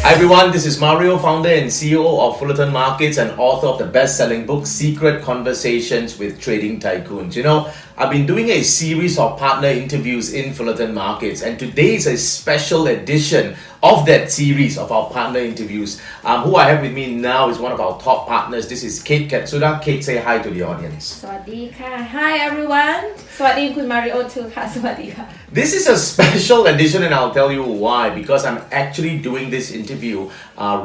Hi everyone, this is Mario, founder and CEO of Fullerton Markets and author of the best-selling book Secret Conversations with Trading Tycoons. You know, I've been doing a series of partner interviews in Fullerton Markets, and today is a special edition of that series of our partner interviews. Who I have with me now is one of our top partners. This is Kate Ketsuda. Kate, say hi to the audience. สวัสดีค่ะ Hi everyone สวัสดีคุณ Mario too ค่ะ สวัสดีค่ะ This is a special edition, and I'll tell you why. Because I'm actually doing this interview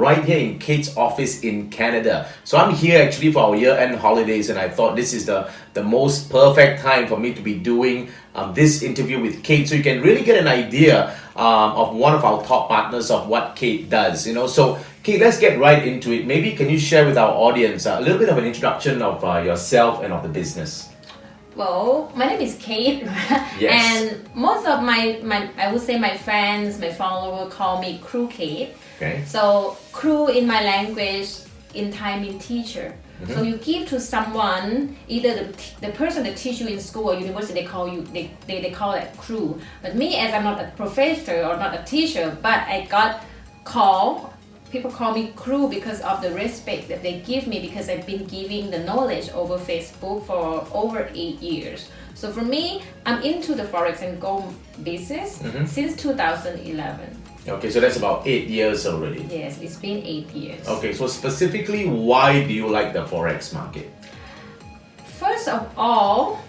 right here in Kate's office in Canada. So I'm here actually for our year-end holidays, and I thought this is the most perfect time for me to be doing this interview with Kate, so you can really get an idea of one of our top partners of what Kate does. You know, so Kate, let's get right into it. Maybe can you share with our audience a little bit of an introduction of yourself and of the business? Well, my name is Kate, Yes. and most of my I would say my friends, my followers call me Crew Kate. Okay. So crew in my language in Thai means teacher. So you give to someone, either the person that teach you in school or university, they call you they call it crew. But me, as I'm not a professor or not a teacher, but I got people call me crew because of the respect that they give me, because I've been giving the knowledge over Facebook for over 8 years. So for me, I'm into the Forex and gold business since 2011. Okay, so that's about 8 years already. Yes, it's been 8 years. Okay, so specifically, why do you like the Forex market? First of all,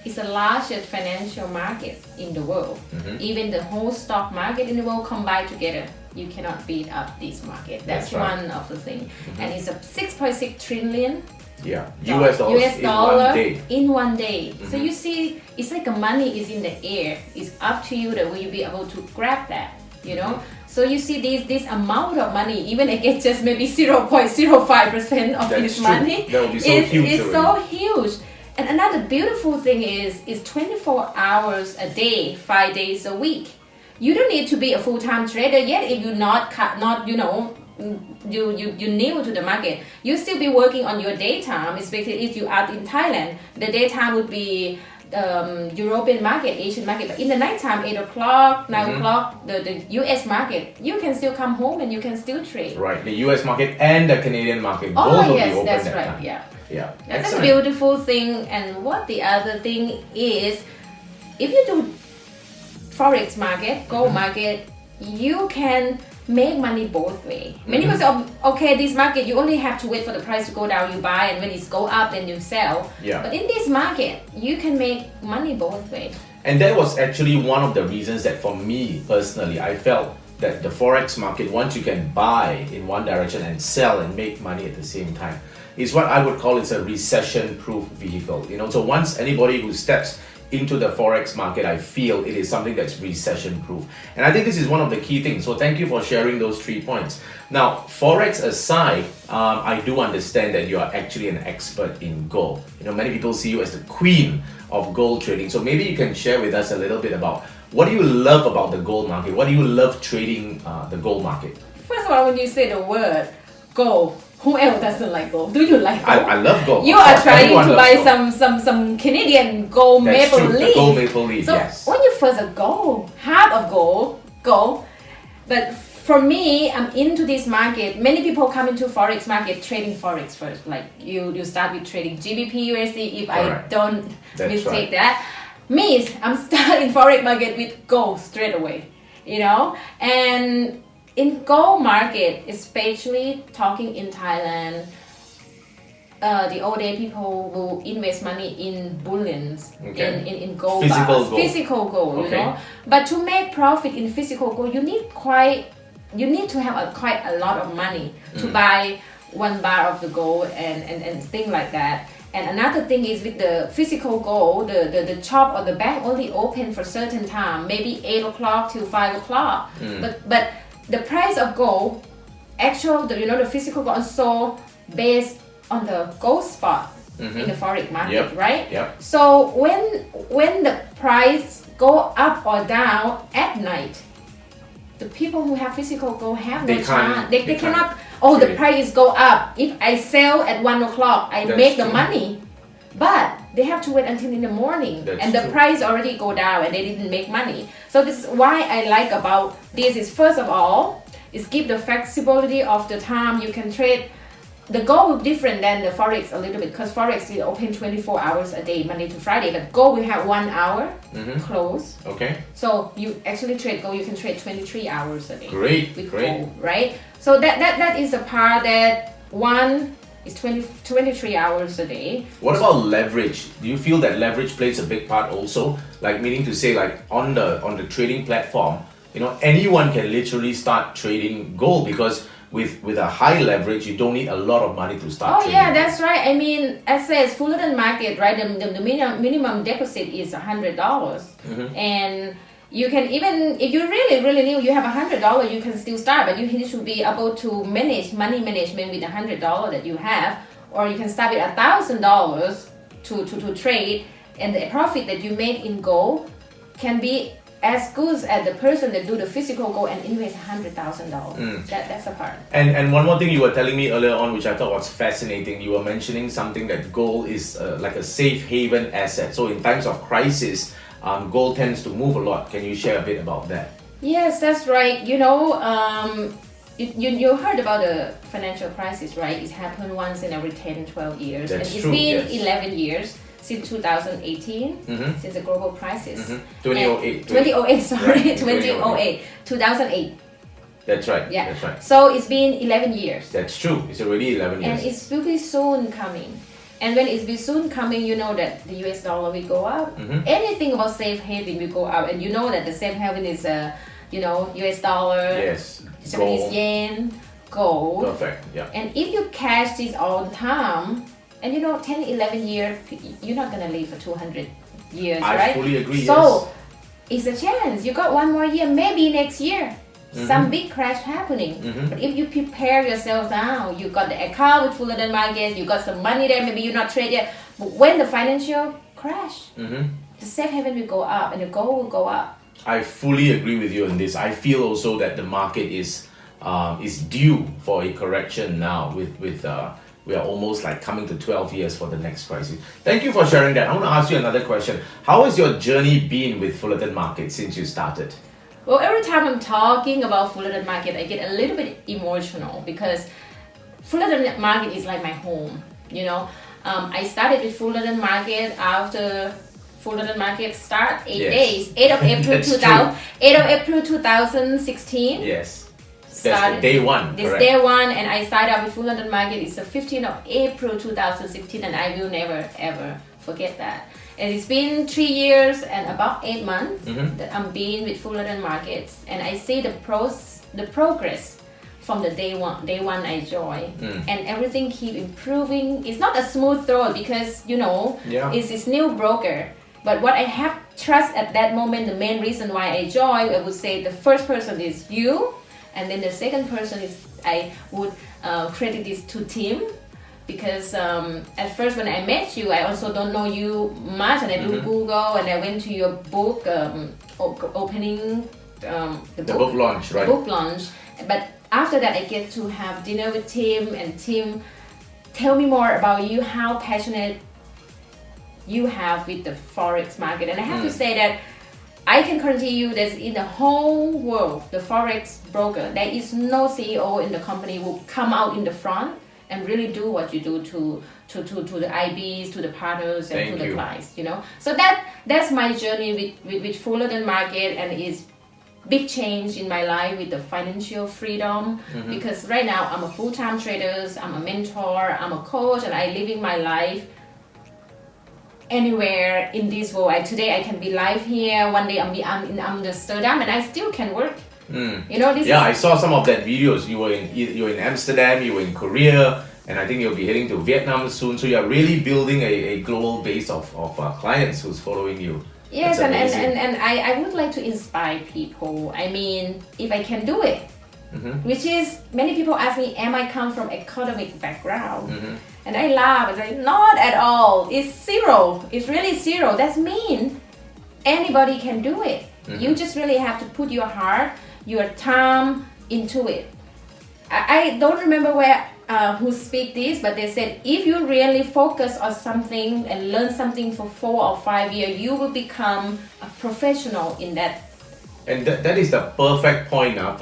it's the largest financial market in the world. Even the whole stock market in the world combined together, you cannot beat up this market. That's right. one of the things. And it's a 6.6 trillion Yeah, US dollars in one day. So you see, it's like the money is in the air. It's up to you that will you be able to grab that, you know? So you see this amount of money, even I get just maybe 0.05% of That's this true. money. That would be so huge It's already. so huge. And another beautiful thing is 24 hours a day, 5 days a week. You don't need to be a full-time trader yet if you're not you know, you new to the market. You still be working on your daytime, especially if you are in Thailand. The daytime would be European market, Asian market, but in the nighttime, 8 o'clock, 9 o'clock, the US market, you can still come home and you can still trade. Right, the US market and the Canadian market, Oh both will be yes, open that's that right. time. Yeah, Yeah, that's excellent. a beautiful thing. And what the other thing is, if you do Forex market, gold market, you can make money both way. Many people say, oh, okay, this market you only have to wait for the price to go down, you buy, and when it's go up, then you sell. Yeah. But in this market, you can make money both way. And that was actually one of the reasons that for me personally, I felt that the Forex market, once you can buy in one direction and sell and make money at the same time, is what I would call it's a recession-proof vehicle. You know, so once anybody who steps into the Forex market, I feel it is something that's recession-proof. And I think this is one of the key things. So thank you for sharing those 3 points. Now, Forex aside, I do understand that you are actually an expert in gold. You know, many people see you as the queen of gold trading. So maybe you can share with us a little bit about what do you love about the gold market? What do you love trading the gold market? First of all, when you say the word gold, who else doesn't like gold? Do you like gold? I love gold. You Of are course, trying everyone to loves buy gold. some Canadian gold That's maple true, the leaf. gold maple leaf, So yes. when you first gold, half of gold. But for me, I'm into this market. Many people come into Forex market trading Forex first. Like you start with trading GBP USD. If I Correct. don't That's mistake right. that, me I'm starting Forex market with gold straight away. You know, and in gold market, especially talking in Thailand, the old day people will invest money in bullions, Okay. in gold Physical bars, gold. physical gold, you Okay. know. But to make profit in physical gold, you need to have quite a lot of money to buy 1 bar of the gold and things like that. And another thing is with the physical gold, the shop or the bank only open for certain time, maybe 8 o'clock till 5 o'clock. But the price of gold, the physical gold is so based on the gold spot in the Forex market, Yep. right? Yep. So when the price go up or down at night, the people who have physical gold have They no can't- chance. they They cannot. can't Oh, the trade it. price go up. If I sell at 1 o'clock, I That's make the true. money. But they have to wait until in the morning, That's and the true. price already go down, and they didn't make money. So this is why I like about this is, first of all, It's give the flexibility of the time you can trade. The gold will be different than the Forex a little bit because Forex is open 24 hours a day, Monday to Friday, but gold will have 1 hour close. Okay. So you actually trade gold, you can trade 23 hours a day. Great. With Great. gold, right? So that is the part that one is 23 hours a day. What about leverage? Do you feel that leverage plays a big part also? Like meaning to say, like on the trading platform, anyone can literally start trading gold because with a high leverage, you don't need a lot of money to start trading. Yeah, that's right. I mean, as says Fullerton Market, right? The minimum deposit is $100, and you can even if you really new, you have $100, you can still start, but you need to be able to manage money management with $100 that you have, or you can start with $1,000 to trade, and the profit that you make in gold can be as good as the person that do the physical gold and invest $100,000. That's a part. And one more thing you were telling me earlier on, which I thought was fascinating, you were mentioning something that gold is like a safe haven asset. So in times of crisis, gold tends to move a lot. Can you share a bit about that? Yes, that's right. You heard about the financial crisis, right? It happened once in every 10, 12 years. That's and it's true, been yes. 11 years since 2018, since the global crisis. 2008. 2008, sorry, Right, 2008. 2008. That's right. Yeah. That's right. So it's been 11 years. That's true. It's already 11 years. And it's will be soon coming. And when it's be soon coming, you know that the US dollar will go up. Anything about safe haven will go up. And you know that the safe haven is US dollar, Yes. Japanese Gold. yen, gold. Perfect. Yeah. And if you cash this all the time, and 10, 11 years, you're not gonna live for 200 years, I right? fully agree, So it's a chance. You got one more year, maybe next year. Some big crash happening. But if you prepare yourself now, you got the account with Fullerton Markets, you got some money there, maybe you're not trade yet. But when the financial crash, the safe haven will go up and the gold will go up. I fully agree with you on this. I feel also that the market is due for a correction now. We are almost like coming to 12 years for the next crisis. Thank you for sharing that. I want to ask you another question. How has your journey been with Fullerton Market since you started? Well, every time I'm talking about Fullerton Market, I get a little bit emotional because Fullerton Market is like my home. I started with Fullerton Market after Fullerton Market start 8 days, 8 of April 2016. Yes. That's the day one. This correct. day one, and I started out with Fullerton Market. It's the 15th of April 2016, and I will never ever forget that. And it's been 3 years and about 8 months that I'm being with Fullerton Markets, and I see the progress from the day one I joined, and everything keep improving. It's not a smooth road because it's this new broker. But what I have trust at that moment, the main reason why I joined, I would say the first person is you. And then the second person is, I would credit this to Tim, because at first when I met you, I also don't know you much, and I do Google, and I went to your book opening, the book launch, right? The book launch. But after that, I get to have dinner with Tim, and Tim tell me more about you, how passionate you have with the Forex market. And I have to say that I can guarantee you that in the whole world, the Forex broker, there is no CEO in the company who will come out in the front and really do what you do to the IBs, to the partners, and to the clients. So that's my journey with Fullerton Market, and it's big change in my life with the financial freedom. Because right now I'm a full-time trader, I'm a mentor, I'm a coach, and I living my life anywhere in this world. Today I can be live here. One day I'm in Amsterdam, and I still can work. I saw some of that videos. You were in Amsterdam, you were in Korea, and I think you'll be heading to Vietnam soon. So you're really building a global base of clients who's following you. Yes, and I would like to inspire people. I mean, if I can do it, which is, many people ask me, am I come from academic background? And I laugh, and like, not at all. It's zero. It's really zero. That means anybody can do it. You just really have to put your heart, your time into it. I don't remember who speak this, but they said if you really focus on something and learn something for 4 or 5 years, you will become a professional in that And that is the perfect point now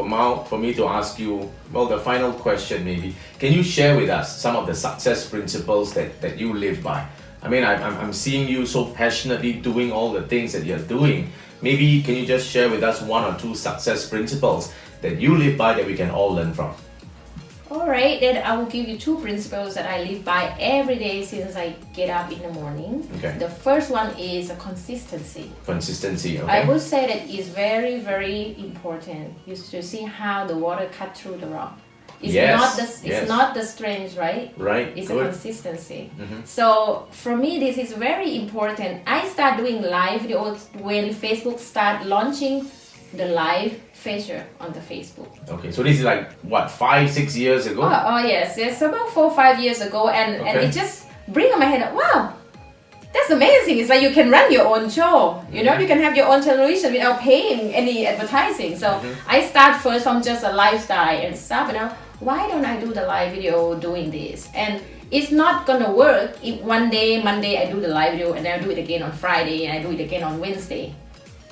for me to ask you, well, the final question maybe. Can you share with us some of the success principles that you live by? I mean, I'm seeing you so passionately doing all the things that you're doing. Maybe can you just share with us one or two success principles that you live by that we can all learn from? Alright, then I will give you two principles that I live by every day since I get up in the morning. Okay. The first one is a consistency. Consistency, okay. I would say that is very, very important. You should see how the water cut through the rock. It's not the strength, right? Right. It's good. a consistency. So for me, this is very important. I start doing live videos when Facebook start launching the live feature on the Facebook. Okay, so this is like what, 5-6 years ago? Oh yes, it's about 4 or 5 years ago, and it just bring on my head. Wow, that's amazing! It's like you can run your own show. You know, you can have your own television without paying any advertising. So I start first from just a lifestyle and stuff. You know, why don't I do the live video doing this? And it's not gonna work if one day, Monday, I do the live video and then I do it again on Friday and I do it again on Wednesday.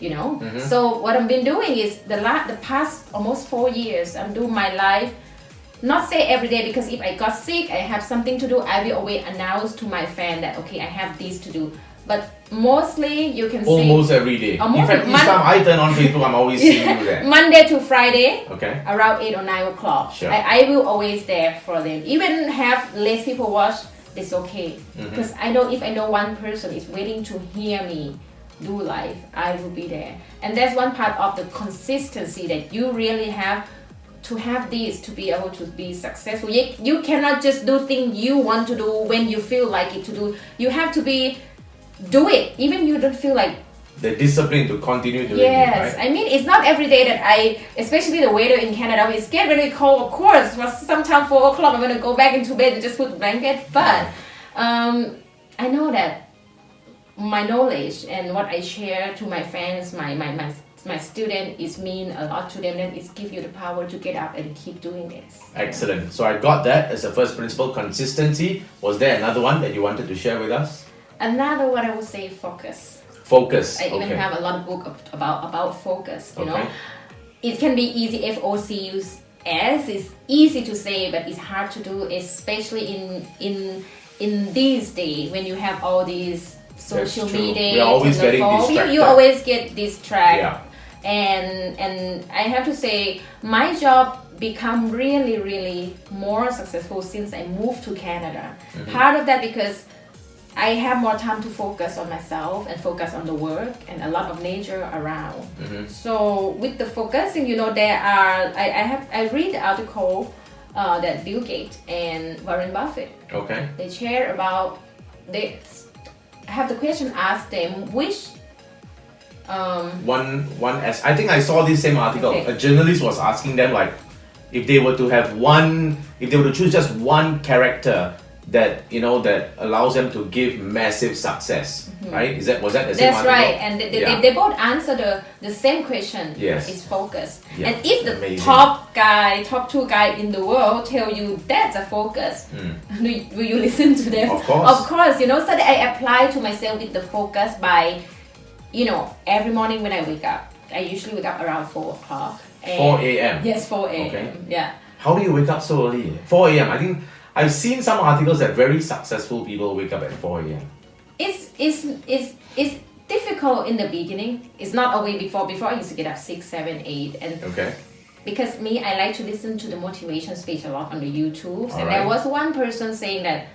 You know, so what I've been doing is the past almost 4 years I'm doing my live, not say every day, because if I got sick, I have something to do, I will always announce to my fan that okay, I have this to do. But mostly you can almost see every day. In fact, each time I turn on Facebook, I'm always seeing you there. Monday to Friday, okay, around 8 or 9 o'clock. Sure. I will always there for them. Even have less people watch, it's okay, because I know if I know one person is waiting to hear me do live, I will be there. And that's one part of the consistency that you really have to have this to be able to be successful. You cannot just do things you want to do when you feel like it to do. You have to do it even you don't feel like the discipline to continue doing it, right? I mean, it's not every day that especially the weather in Canada, it's get really cold, of course. For sometime 4 o'clock I'm gonna go back into bed and just put the blanket. But I know that my knowledge and what I share to my fans, my student, is mean a lot to them. That it gives you the power to get up and keep doing this. Excellent. So I got that as the first principle, consistency. Was there another one that you wanted to share with us? Another one, I would say focus. Focus. I even have a lot of book about focus. You know, it can be easy. FOCUS is easy to say, but it's hard to do, especially in these days when you have all these social media. We're always getting distracted. You always get distracted. Yeah. And I have to say, my job become really, really more successful since I moved to Canada. Part of that because I have more time to focus on myself and focus on the work and a lot of nature around. So with the focusing, you know, there are I read the article that Bill Gates and Warren Buffett, they share about, they have the question asked them which I think I saw this same article. A journalist was asking them, like, if they were to choose just one character that, you know, that allows them to give massive success, right? Was that the same article? That's right, and they both answer the same question. Yes. It's focus. Yeah. And if the Amazing. top two guy in the world tell you that's a focus, will you listen to them? Of course. Of course, you know, so that I apply to myself with the focus by, you know, every morning when I wake up. I usually wake up around 4 o'clock. 4 a.m. Yes, 4 a.m. Okay. Yeah. How do you wake up so early? 4 a.m. I think I've seen some articles that very successful people wake up at 4 a.m. It's difficult in the beginning. It's not always before. Before I used to get up 6, 7, 8, and because me, I like to listen to the motivation speech a lot on the YouTube. And there was one person saying that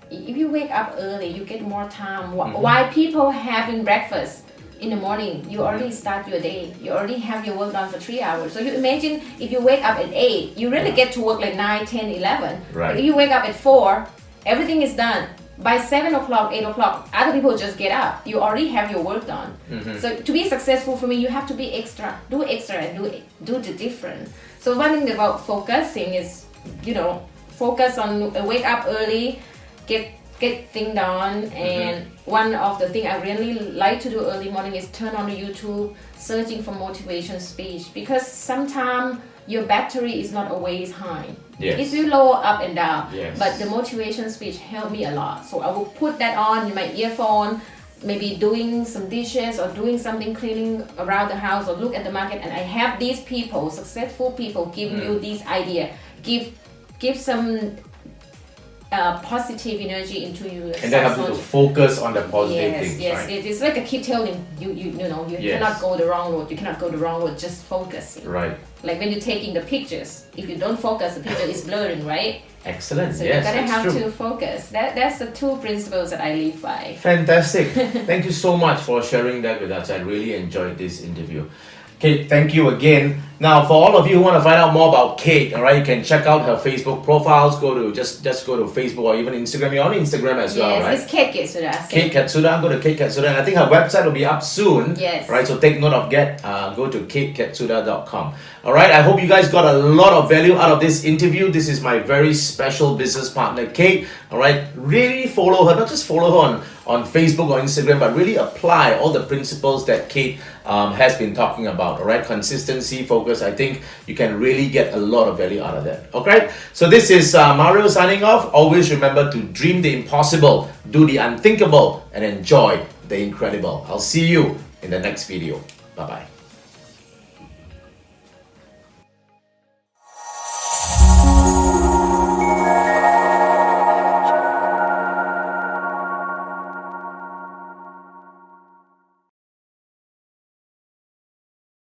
if you wake up early, you get more time. Why people having breakfast in the morning, you already start your day. You already have your work done for 3 hours. So you imagine if you wake up at 8, you really get to work like 9, 10, 11. Right. If you wake up at 4, everything is done. By 7 o'clock, 8 o'clock, other people just get up. You already have your work done. So to be successful for me, you have to be extra. Do extra and do the different. So one thing about focusing is, you know, focus on wake up early, get things done. And one of the things I really like to do early morning is turn on the YouTube, searching for motivation speech, because sometimes your battery is not always high. It's will low up and down. But the motivation speech helped me a lot. So I will put that on in my earphone, maybe doing some dishes or doing something, cleaning around the house, or look at the market, and I have these people, successful people, give you this idea, give some positive energy into you, and that helps you to focus on the positive things. Yes, right? it's like a kid telling you, you cannot go the wrong road. You cannot go the wrong road. Just focus. Right. Like when you're taking the pictures, if you don't focus, the picture is blurring, right? Excellent. So yes, you gotta have true. to focus. That's the two principles that I live by. Fantastic. Thank you so much for sharing that with us. I really enjoyed this interview. Kate, thank you again. Now, for all of you who want to find out more about Kate, all right, you can check out her Facebook profiles. Go to just go to Facebook or even Instagram. You're on Instagram as well, right? Yes, it's Kate Ketsuda. Kate Ketsuda. Go to Kate Ketsuda, and I think her website will be up soon. Yes. Right. So take note of go to kateketsuda.com. All right. I hope you guys got a lot of value out of this interview. This is my very special business partner, Kate. All right. Really follow her. Not just follow her on Facebook or Instagram, but really apply all the principles that Kate has been talking about. All right. Consistency, focus. I think you can really get a lot of value out of that. Okay. So this is Mario signing off. Always remember to dream the impossible, do the unthinkable, and enjoy the incredible. I'll see you in the next video. Bye-bye.